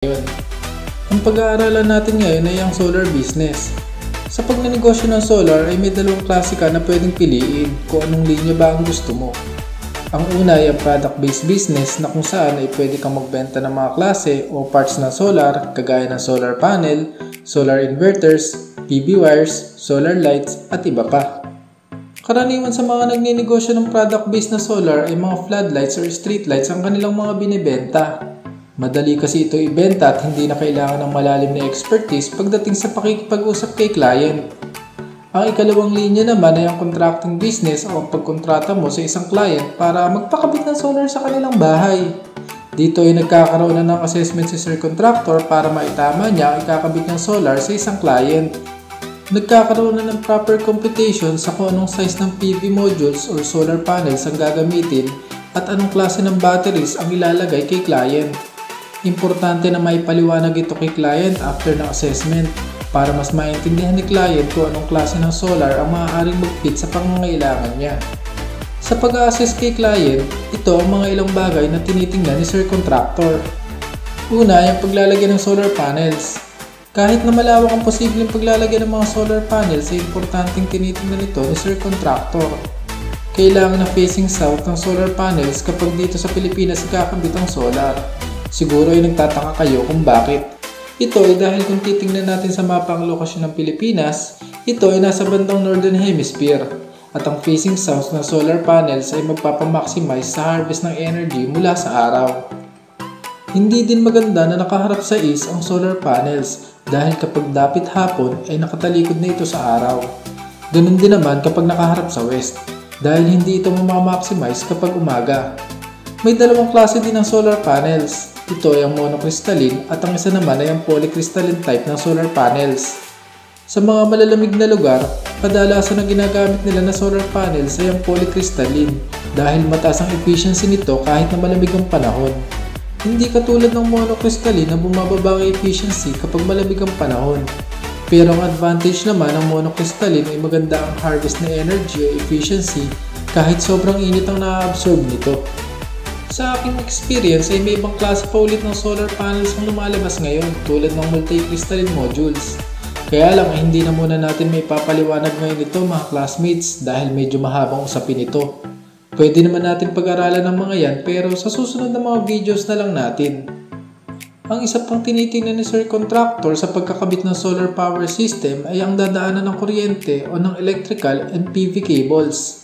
Ngayon. Ang pag-aaralan natin ngayon ay ang solar business. Sa pagnenegosyo ng solar ay may dalawang klase ka na pwedeng piliin kung anong linya ba ang gusto mo. Ang una ay ang product-based business na kung saan ay pwede kang magbenta ng mga klase o parts ng solar kagaya ng solar panel, solar inverters, PV wires, solar lights at iba pa. Karaniwan sa mga nagninegosyo ng product-based na solar ay mga floodlights or street lights ang kanilang mga binibenta. Madali kasi ito ibenta at hindi na kailangan ng malalim na expertise pagdating sa pakikipag-usap kay client. Ang ikalawang linya naman ay ang contracting business o ang pagkontrata mo sa isang client para magpakabit ng solar sa kanilang bahay. Dito ay nagkakaroon na ng assessment si Sir Contractor para maitama niya ang ikakabit ng solar sa isang client. Nagkakaroon na ng proper computation sa kung anong size ng PV modules or solar panels ang gagamitin at anong klase ng batteries ang ilalagay kay client. Importante na maipaliwanag ito kay client after ng assessment para mas maintindihan ni client kung anong klase ng solar ang maaaring mag-fit sa pangangailangan niya. Sa pag-a-assess kay client, ito ang mga ilang bagay na tinitingnan ni Sir Contractor. Una, yung paglalagay ng solar panels. Kahit na malawak ang posibleng paglalagay ng mga solar panels, ay importanteng tinitingnan ito ni Sir Contractor. Kailangan na facing south ng solar panels kapag dito sa Pilipinas ikakabit ang solar. Siguro ay nagtataka kayo kung bakit. Ito ay dahil kung titingnan natin sa mapa ang lokasyon ng Pilipinas, ito ay nasa bandang Northern Hemisphere at ang facing south ng solar panels ay magpapamaximize sa harvest ng energy mula sa araw. Hindi din maganda na nakaharap sa east ang solar panels dahil kapag dapit hapon ay nakatalikod na ito sa araw. Ganun din naman kapag nakaharap sa west dahil hindi ito mamamaximize kapag umaga. May dalawang klase din ng solar panels. Ito ay ang monocrystalline at ang isa naman ay ang polycrystalline type ng solar panels. Sa mga malalamig na lugar, kadalasan na ginagamit nila na solar panels ay ang polycrystalline dahil mataas ang efficiency nito kahit na malamig ang panahon. Hindi katulad ng monocrystalline na bumababa ang efficiency kapag malamig ang panahon. Pero ang advantage naman ng monocrystalline ay maganda ang harvest na energy o efficiency kahit sobrang init ang na-absorb nito. Sa aking experience ay may ibang klase pa ulit ng solar panels ang lumalabas ngayon tulad ng multi-crystalline modules. Kaya lang hindi na muna natin may papaliwanag ngayon ito mga classmates dahil medyo mahabang usapin ito. Pwede naman natin pag-aralan ng mga yan pero sa susunod na mga videos na lang natin. Ang isa pang tinitingnan ni Sir Contractor sa pagkakabit ng solar power system ay ang dadaanan ng kuryente o ng electrical and PV cables.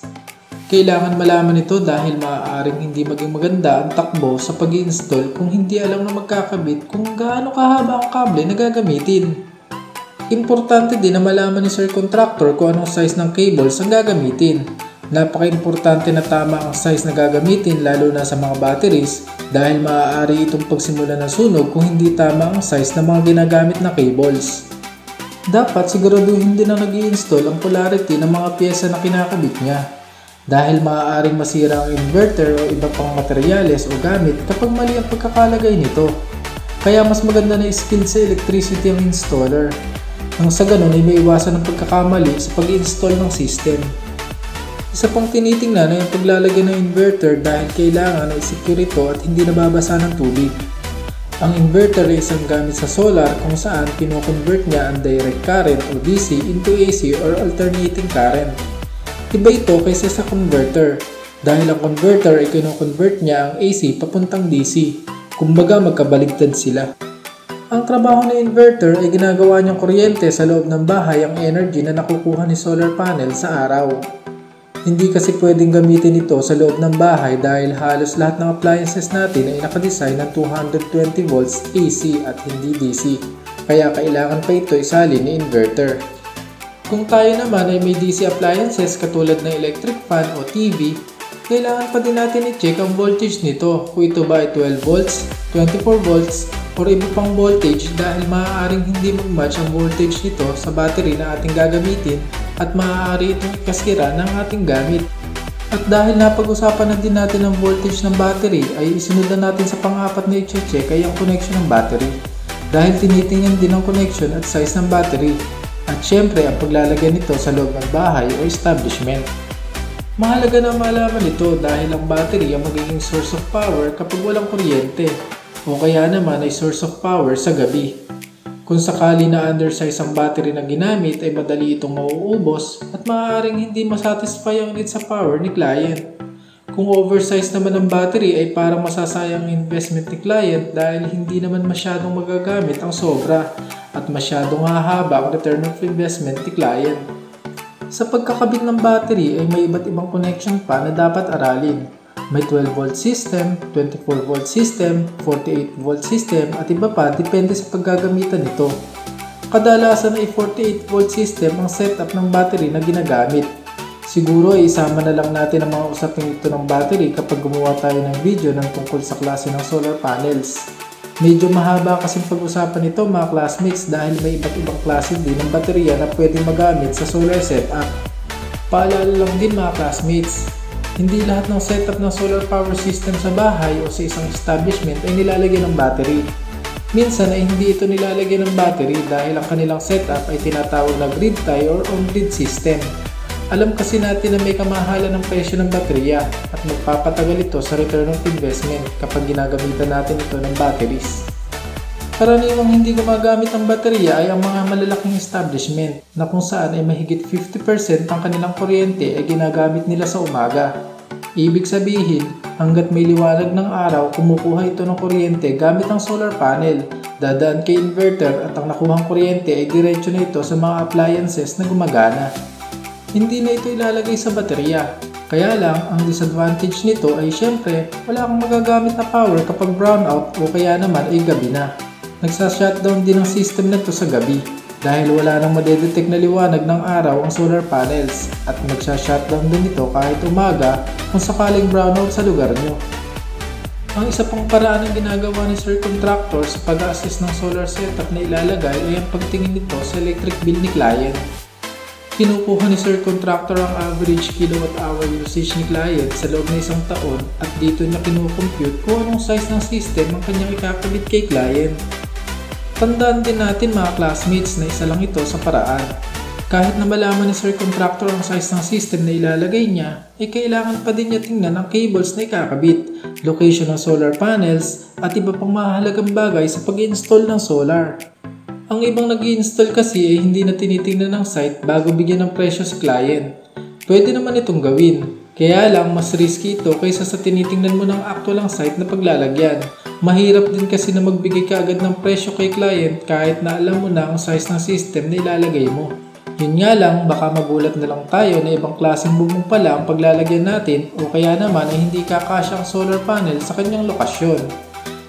Kailangan malaman ito dahil maaaring hindi maging maganda ang takbo sa pag-i-install kung hindi alam na magkakabit kung gaano kahaba ang kable na gagamitin. Importante din na malaman ni Sir Contractor kung anong size ng cables ang gagamitin. Napaka-importante na tama ang size na gagamitin lalo na sa mga batteries dahil maaari itong pagsimulan ng sunog kung hindi tama ang size ng mga ginagamit na cables. Dapat siguraduhin din na nag-i-install ang polarity ng mga pyesa na kinakabit niya. Dahil maaaring masira ang inverter o iba pang materyales o gamit kapag mali ang pagkakalagay nito. Kaya mas maganda na skilled sa electricity ang installer. Nang sa ganun ay may iwasan ang pagkakamali sa pag-install ng system. Isa pang tinitingnan ay ang paglalagay ng inverter dahil kailangan na i-secure ito at hindi nababasa ng tubig. Ang inverter ay isang gamit sa solar kung saan kino-convert niya ang direct current o DC into AC or alternating current. Iba ito kaysa sa converter dahil ang converter ay kino-convert niya ang AC papuntang DC. Kumbaga magkabaligtad sila. Ang trabaho ng inverter ay ginagawa niyang kuryente sa loob ng bahay ang energy na nakukuha ni solar panel sa araw. Hindi kasi pwedeng gamitin ito sa loob ng bahay dahil halos lahat ng appliances natin ay nakadesign ng 220 volts AC at hindi DC. Kaya kailangan pa ito isalin ni inverter. Kung tayo naman ay may DC appliances katulad ng electric fan o TV, kailangan pa din natin i-check ang voltage nito kung ito ba ay 12 volts, 24 volts, or iba pang voltage dahil maaaring hindi mag-match ang voltage nito sa battery na ating gagamitin at maaari itong ikasira ng ating gamit. At dahil napag-usapan na din natin ang voltage ng battery ay isunod na natin sa pang-apat na i-check ay ang connection ng battery dahil tinitingnan din ang connection at size ng battery. At syempre ang paglalagay nito sa loob ng bahay o establishment. Mahalaga na malaman ito dahil ang battery ang magiging source of power kapag walang kuryente. o kaya naman ay source of power sa gabi. Kung sakali na undersize ang battery na ginamit ay madali itong mauubos at maaaring hindi masatisfy ang need sa power ni client. Kung oversize naman ang battery ay parang masasayang investment ni client dahil hindi naman masyadong magagamit ang sobra at masyadong hahaba ang return of investment ni client. Sa pagkakabit ng battery ay may iba't ibang connection pa na dapat aralin. May 12-volt system, 24-volt system, 48-volt system at iba pa depende sa paggagamitan nito. Kadalasan ay 48-volt system ang setup ng battery na ginagamit. Siguro ay isama na lang natin ang mga usapin ito ng battery kapag gumawa tayo ng video ng tungkol sa klase ng solar panels. Medyo mahaba kasing pag-usapan nito mga classmates dahil may iba't ibang klase din ng baterya na pwedeng magamit sa solar setup. Paalala lang din mga classmates, hindi lahat ng setup ng solar power system sa bahay o sa isang establishment ay nilalagyan ng battery. Minsan ay hindi ito nilalagyan ng battery dahil ang kanilang setup ay tinatawag na grid tie or on-grid system. Alam kasi natin na may kamahalan ng presyo ng baterya at magpapatagal ito sa return of investment kapag ginagamitan natin ito ng batteries. Karaniwang hindi gumagamit ng baterya ay ang mga malalaking establishment na kung saan ay mahigit 50% ng kanilang kuryente ay ginagamit nila sa umaga. Ibig sabihin, hanggat may liwanag ng araw, kumukuha ito ng kuryente gamit ang solar panel, dadaan kay inverter at ang nakuhang kuryente ay diretso na ito sa mga appliances na gumagana. Hindi na ito ilalagay sa baterya. Kaya lang, ang disadvantage nito ay syempre, wala kang magagamit na power kapag brownout o kaya naman ay gabi na. Nagsa-shutdown din ang system nito sa gabi dahil wala nang madedetect na liwanag ng araw ang solar panels at nagsa-shutdown din ito kahit umaga kung sakaling brownout sa lugar nyo. Ang isa pang paraan ng ginagawa ni Sir Contractor sa pag-assist ng solar setup na ilalagay ay ang pagtingin nito sa electric bill ni client. Kinukuha ni Sir Contractor ang average kilowatt-hour usage ni client sa loob ng isang taon at dito niya kinukompute kung anong size ng system ang kanyang ikakabit kay client. Tandaan din natin mga classmates na isa lang ito sa paraan. Kahit na malaman ni Sir Contractor ang size ng system na ilalagay niya, ay kailangan pa din niya tingnan ang cables na ikakabit, location ng solar panels, at iba pang mahalagang bagay sa pag-install ng solar. Ang ibang nag-i-install kasi ay hindi na tinitingnan ng site bago bigyan ng presyo sa client. Pwede naman itong gawin, kaya lang mas risky ito kaysa sa tinitingnan mo ng actual ang site na paglalagyan. Mahirap din kasi na magbigay ka agad ng presyo kay client kahit na alam mo na ang size ng system na ilalagay mo. Yun nga lang, baka magulat na lang tayo na ibang klaseng bubong pala ang paglalagyan natin o kaya naman ay hindi kakasya ang solar panel sa kanyang lokasyon.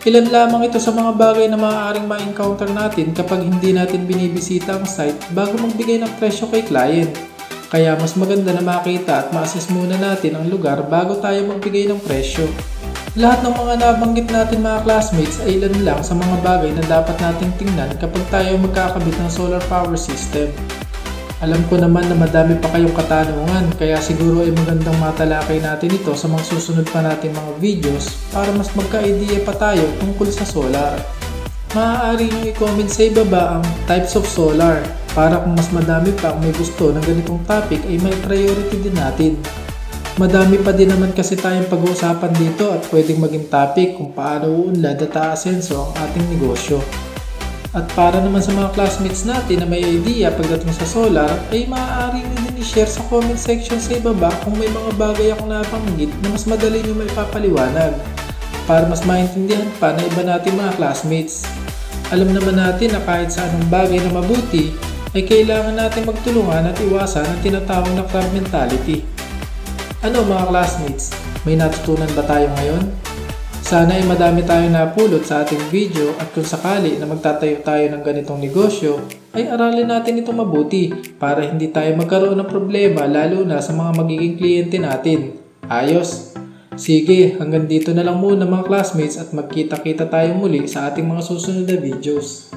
Ilan lamang ito sa mga bagay na maaaring ma-encounter natin kapag hindi natin binibisita ang site bago magbigay ng presyo kay client. Kaya mas maganda na makita at ma-assess muna natin ang lugar bago tayo magbigay ng presyo. Lahat ng mga nabanggit natin mga classmates ay ilan lang sa mga bagay na dapat nating tingnan kapag tayo magkakabit ng solar power system. Alam ko naman na madami pa kayong katanungan kaya siguro ay magandang matalakay natin ito sa mga susunod pa nating mga videos para mas magka-idea pa tayo tungkol sa solar. Maaari nyo i-comment sa ibaba ang types of solar para kung mas madami pa ang may gusto ng ganitong topic ay may priority din natin. Madami pa din naman kasi tayong pag-uusapan dito at pwedeng maging topic kung paano uunlad at aasenso ang ating negosyo. At para naman sa mga classmates natin na may idea pagdating sa solar ay maaari nyo din i-share sa comment section sa ibaba kung may mga bagay akong nabanggit na mas madali nyo maipapaliwanag para mas maintindihan pa na iba natin mga classmates. Alam naman natin na kahit sa anong bagay na mabuti ay kailangan natin magtulungan at iwasan ang tinatawag na crab mentality. Ano mga classmates, may natutunan ba tayo ngayon? Sana ay madami tayong napulot sa ating video at kung sakali na magtatayo tayo ng ganitong negosyo, ay aralin natin ito mabuti para hindi tayo magkaroon ng problema lalo na sa mga magiging kliyente natin. Ayos? Sige, hanggang dito na lang muna mga classmates at magkita-kita tayo muli sa ating mga susunod na videos.